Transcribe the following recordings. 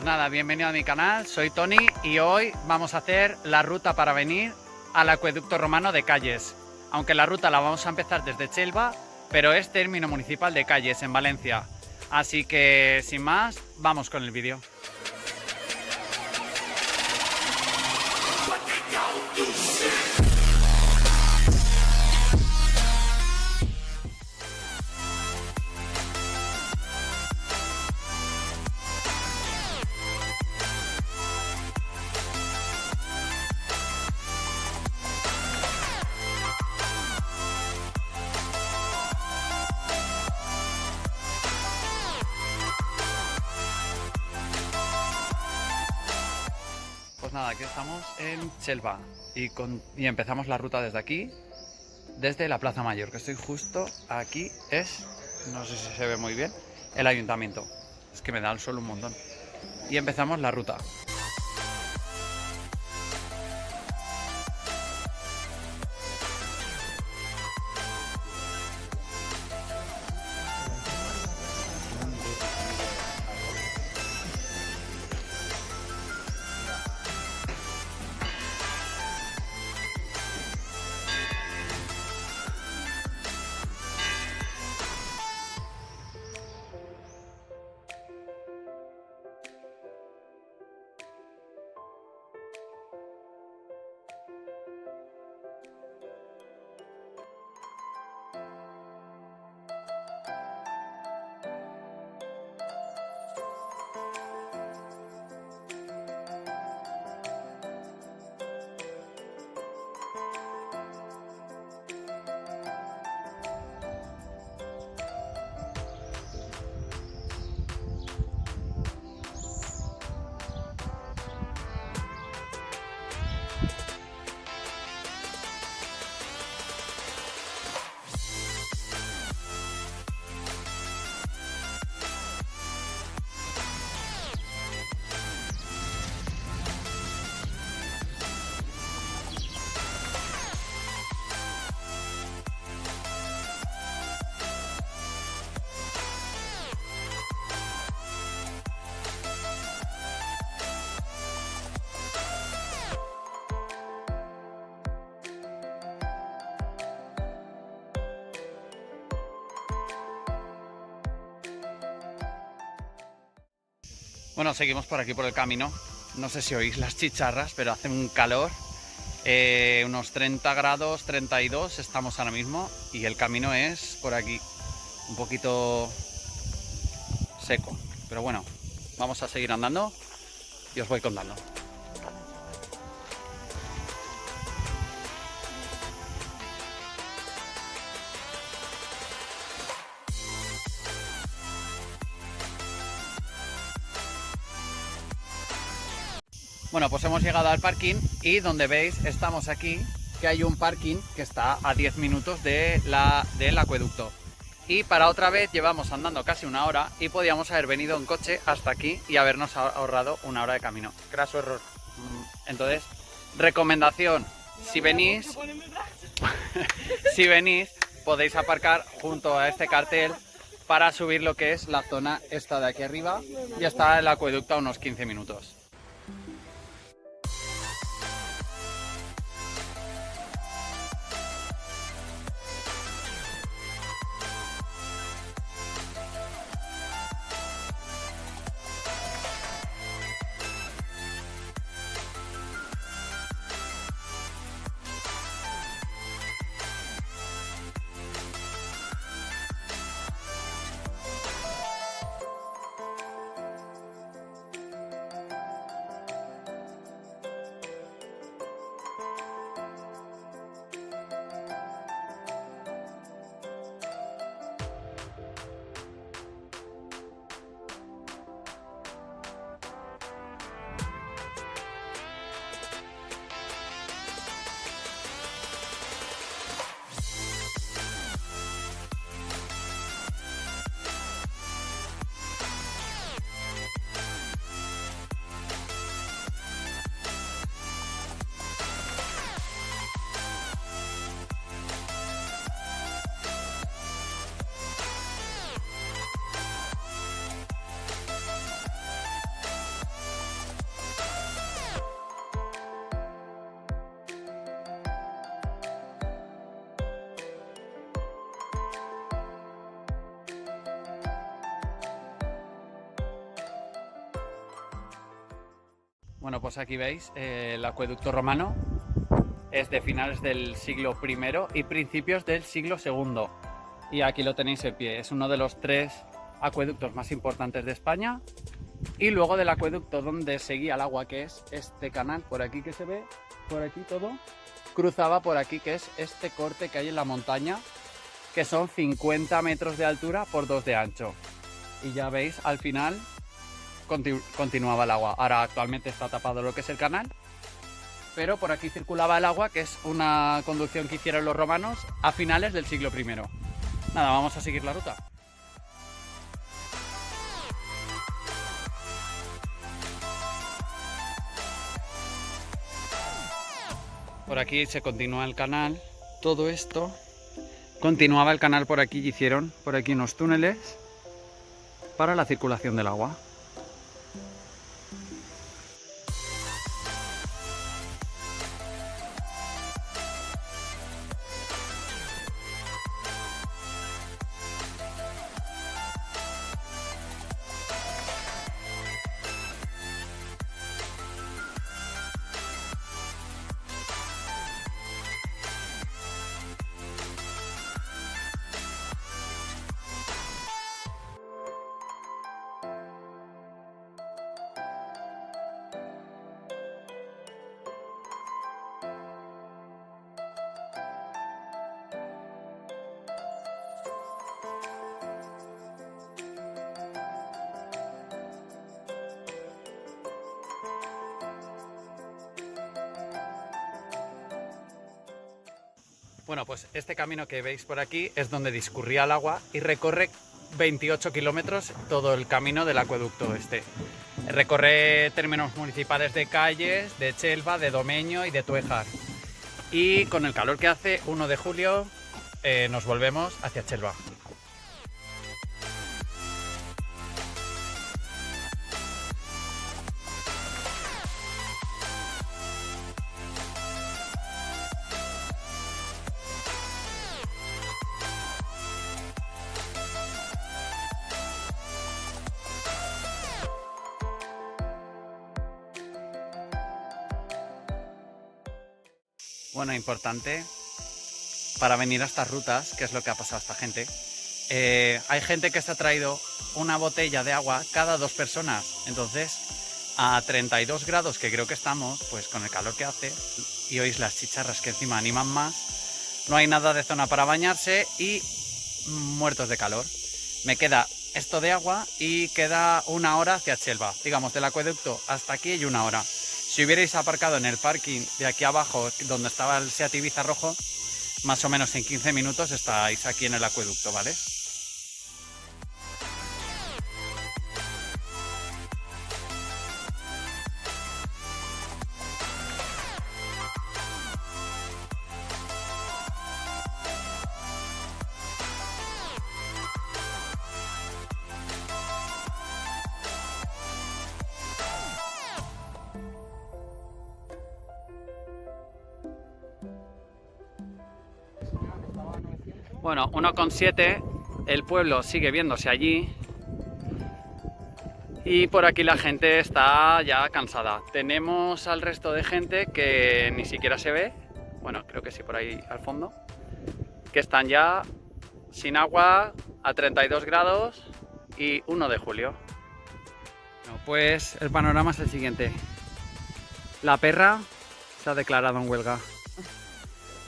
Pues nada, bienvenido a mi canal, soy Tony y hoy vamos a hacer la ruta para venir al acueducto romano de Calles. Aunque la ruta la vamos a empezar desde Chelva, pero es término municipal de Calles, en Valencia. Así que, sin más, vamos con el vídeo. Pues nada, aquí estamos en Chelva y empezamos la ruta desde aquí, desde la Plaza Mayor, que estoy justo aquí, no sé si se ve muy bien, el ayuntamiento. Es que me da el sol un montón. Y empezamos la ruta. Bueno, seguimos por aquí por el camino. No sé si oís las chicharras, pero hace un calor. Unos 30 grados, 32 estamos ahora mismo. Y el camino es por aquí, un poquito seco. Pero bueno, vamos a seguir andando y os voy contando. Bueno, pues hemos llegado al parking y donde veis estamos aquí, que hay un parking que está a 10 minutos del acueducto. Y para otra vez llevamos andando casi una hora y podíamos haber venido en coche hasta aquí y habernos ahorrado una hora de camino. Craso error. Entonces, recomendación, si venís, podéis aparcar junto a este cartel para subir lo que es la zona esta de aquí arriba y está el acueducto a unos 15 minutos. Bueno, pues aquí veis el acueducto romano. Es de finales del siglo I y principios del siglo II. Y aquí lo tenéis en pie. Es uno de los 3 acueductos más importantes de España. Y luego del acueducto donde seguía el agua, que es este canal por aquí que se ve, por aquí todo, cruzaba por aquí, que es este corte que hay en la montaña, que son 50 metros de altura por 2 de ancho. Y ya veis, al final continuaba el agua. Ahora actualmente está tapado lo que es el canal, pero por aquí circulaba el agua, que es una conducción que hicieron los romanos a finales del siglo I. Nada, vamos a seguir la ruta. Por aquí se continúa el canal. Todo esto continuaba el canal por aquí y hicieron por aquí unos túneles para la circulación del agua. Bueno, pues este camino que veis por aquí es donde discurría el agua y recorre 28 kilómetros todo el camino del acueducto este. Recorre términos municipales de Calles, de Chelva, de Domeño y de Tuéjar. Y con el calor que hace, 1 de julio, nos volvemos hacia Chelva. Bueno, importante para venir a estas rutas, que es lo que ha pasado a esta gente. Hay gente que se ha traído una botella de agua cada 2 personas. Entonces, a 32 grados que creo que estamos, pues con el calor que hace, y oís las chicharras que encima animan más, no hay nada de zona para bañarse y muertos de calor. Me queda esto de agua y queda 1 hora hacia Chelva. Digamos, del acueducto hasta aquí y 1 hora. Si hubierais aparcado en el parking de aquí abajo, donde estaba el Seat Ibiza rojo, más o menos en 15 minutos estáis aquí en el acueducto, ¿vale? Bueno, 1,7, el pueblo sigue viéndose allí y por aquí la gente está ya cansada. Tenemos al resto de gente que ni siquiera se ve, bueno, creo que sí por ahí al fondo, que están ya sin agua a 32 grados y 1 de julio. Bueno, pues el panorama es el siguiente. La perra se ha declarado en huelga.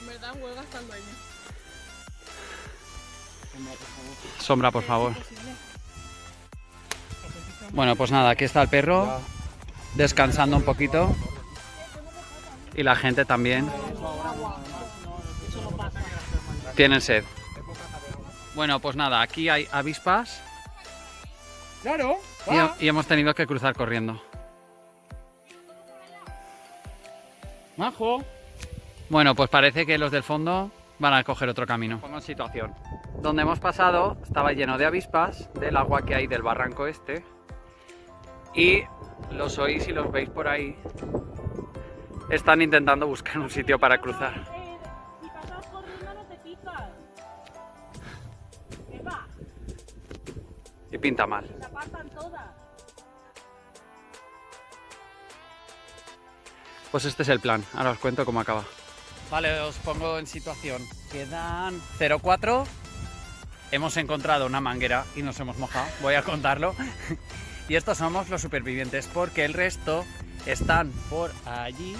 En verdad, en huelga hasta el dueño. Sombra, por favor. Bueno, pues nada, aquí está el perro descansando un poquito y la gente también tiene sed. Bueno, pues nada, aquí hay avispas. Claro. Y hemos tenido que cruzar corriendo. Majo. Bueno, pues parece que los del fondo van a coger otro camino. Como en situación. Donde hemos pasado estaba lleno de avispas, del agua que hay del barranco este. Y los oís y los veis por ahí. Están intentando buscar un sitio para cruzar. Si pasas corriendo no te picas. ¿Qué va? Y pinta mal. Se apartan todas. Pues este es el plan, ahora os cuento cómo acaba. Vale, os pongo en situación. Quedan 0,4. Hemos encontrado una manguera y nos hemos mojado, voy a contarlo. Y estos somos los supervivientes, porque el resto están por allí,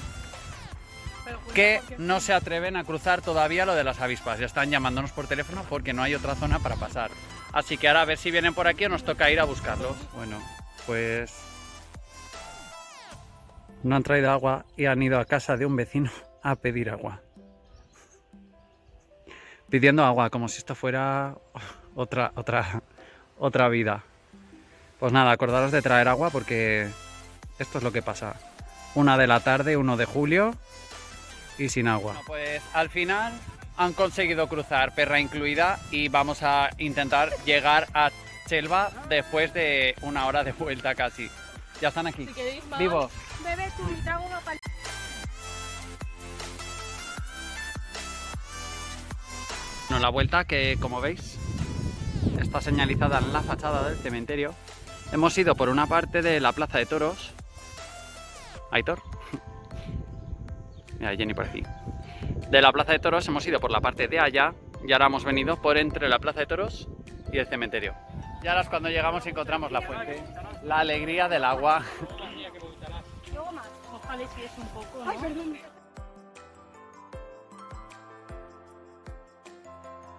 que no se atreven a cruzar todavía lo de las avispas. Ya están llamándonos por teléfono porque no hay otra zona para pasar. Así que ahora a ver si vienen por aquí o nos toca ir a buscarlos. Bueno, pues no han traído agua y han ido a casa de un vecino a pedir agua. Pidiendo agua, como si esto fuera otra vida. Pues nada, acordaros de traer agua porque esto es lo que pasa. 1 de la tarde, 1 de julio y sin agua. Bueno, pues al final han conseguido cruzar, perra incluida, y vamos a intentar llegar a Chelva después de 1 hora de vuelta casi. Ya están aquí. Si queréis más, Vivo. bebe tú y trago uno para... Bueno, la vuelta, que como veis está señalizada en la fachada del cementerio. Hemos ido por una parte de la plaza de toros. Aitor. Mira, Jenny por aquí. De la plaza de toros hemos ido por la parte de allá y ahora hemos venido por entre la plaza de toros y el cementerio. Y ahora es cuando llegamos y encontramos la fuente. La alegría del agua. Ojalá si es un poco, ¿no?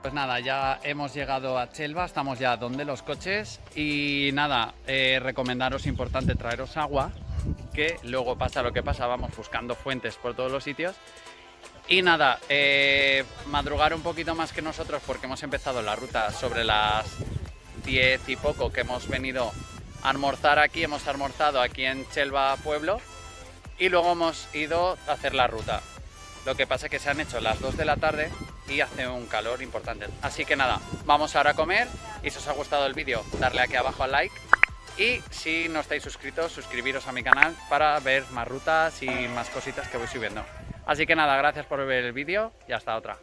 Pues nada, ya hemos llegado a Chelva, estamos ya donde los coches y nada, recomendaros, importante, traeros agua, que luego pasa lo que pasa, vamos buscando fuentes por todos los sitios. Y nada, madrugar un poquito más que nosotros porque hemos empezado la ruta sobre las 10 y poco, que hemos venido a almorzar aquí, hemos almorzado aquí en Chelva Pueblo y luego hemos ido a hacer la ruta. Lo que pasa es que se han hecho las 2 de la tarde y hace un calor importante. Así que nada, vamos ahora a comer y si os ha gustado el vídeo, darle aquí abajo al like. Y si no estáis suscritos, suscribiros a mi canal para ver más rutas y más cositas que voy subiendo. Así que nada, gracias por ver el vídeo y hasta otra.